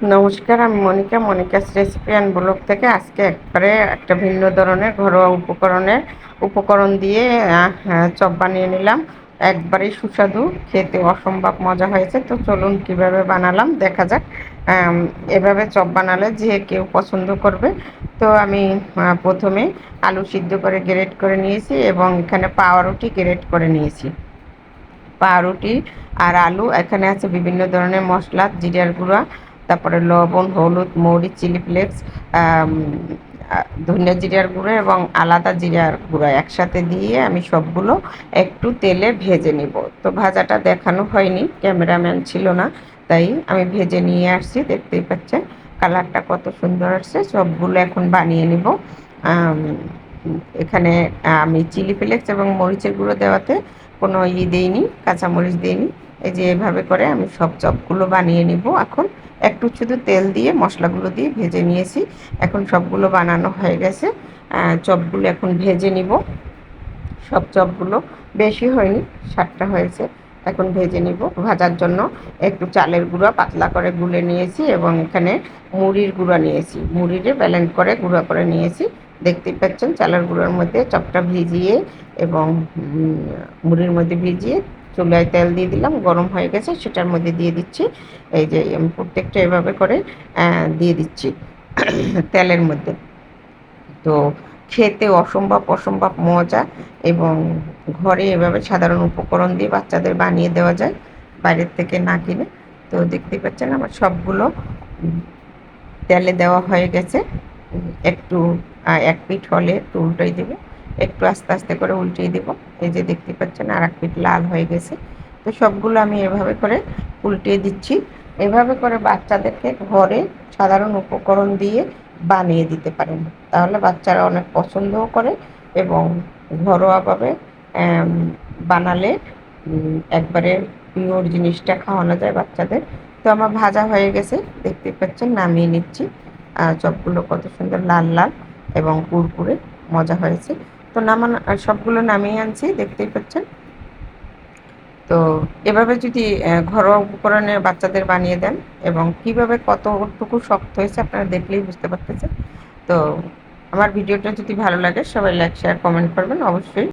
নমস্কার, আমি Monika, Monika's recipe and blog থেকে আজকে একবারে একটা ভিন্ন ধরনের ঘরোয়া উপকরণ দিয়ে চপ বানিয়ে নিলাম। একবারেই সুস্বাদু, খেতে অসম্ভব মজা হয়েছে। তো চলুন কিভাবে বানালাম দেখা যাক। আম, এভাবে চপ বানালে যে কেউ পছন্দ করবে। তো আমি প্রথমে আলু সিদ্ধ করে গ্রেট করে নিয়েছি এবং এখানে পাউরুটি গ্রেট করে নিয়েছি। পাউরুটি আর আলু, এখানে আছে বিভিন্ন ধরনের মশলা, জিরার গুঁড়া, তারপরে লবণ, হলুদ, মরিচ, চিলি ফ্লেক্স, ধনিয়া জিরার গুঁড়ো এবং আলাদা জিরার গুঁড়া একসাথে দিয়ে আমি সবগুলো একটু তেলে ভেজে নিব। তো ভাজাটা দেখানো হয়নি, ক্যামেরাম্যান ছিল না, তাই আমি ভেজে নিয়ে আসছি। দেখতেই পাচ্ছেন কালারটা কত সুন্দর আসছে। সবগুলো এখন বানিয়ে নিব। এখানে আমি চিলি ফ্লেক্স এবং মরিচের গুঁড়ো দেওয়াতে কোনো দেইনি, কাঁচামরিচ দিইনি। এই যে এভাবে করে আমি সব চপগুলো বানিয়ে নিব। এখন একটু শুধু তেল দিয়ে মশলাগুলো দিয়ে ভেজে নিয়েছি। এখন সবগুলো বানানো হয়ে গেছে। চপগুলো এখন ভেজে নিব। সব চপগুলো বেশি হয়নি, 7টা হয়েছে। এখন ভেজে নিব। ভাজার জন্য একটু চালের গুঁড়া পাতলা করে গুলে নিয়েছি এবং এখানে মুড়ির গুঁড়া নিয়েছি, মুড়িরে ব্লেন্ড করে গুঁড়া করে নিয়েছি। দেখতেই পাচ্ছেন চালের গুঁড়োর মধ্যে চপটা ভিজিয়ে এবং মুড়ির মধ্যে ভিজিয়ে চুলায় তেল দিয়ে দিলাম, গরম হয়ে গেছে, সেটার মধ্যে দিয়ে দিচ্ছি। এই যে আমি প্রত্যেকটা এভাবে করে দিয়ে দিচ্ছি তেলের মধ্যে। তো খেতে অসম্ভব অসম্ভব মজা এবং ঘরে এভাবে সাধারণ উপকরণ দিয়ে বাচ্চাদের বানিয়ে দেওয়া যায়, বাইরের থেকে না কিনে। তো দেখতেই পাচ্ছেন আমার সবগুলো তেলে দেওয়া হয়ে গেছে। একটু এক পিঠ হলে একটু উল্টাই দেবো, একটু আস্তে আস্তে করে উল্টিয়ে দেবো। এই যে দেখতে পাচ্ছেন আর এক পিঠ লাল হয়ে গেছে। তো সবগুলো আমি এভাবে করে উল্টিয়ে দিচ্ছি। এভাবে করে বাচ্চাদেরকে ঘরে সাধারণ উপকরণ দিয়ে বানিয়ে দিতে পারেন, তাহলে বাচ্চারা অনেক পছন্দও করে এবং ঘরোয়াভাবে বানালে একবারে পিওর জিনিসটা খাওয়ানো যায় বাচ্চাদের। তো আমার ভাজা হয়ে গেছে, দেখতে পাচ্ছেন, নামিয়ে নিচ্ছি। চপগুলো কত সুন্দর লাল লাল এবং কুরকুরে মজা হয়েছে। তো নামানো সবগুলো নামিয়ে আনছি, দেখতেই পাচ্ছেন। তো এভাবে যদি ঘরোয়া উপকরণে বাচ্চাদের বানিয়ে দেন এবং কিভাবে কতটুকু শক্ত হয়েছে আপনারা দেখলেই বুঝতে পারতেছেন। তো আমার ভিডিওটা যদি ভালো লাগে সবাই লাইক শেয়ার কমেন্ট করবেন অবশ্যই।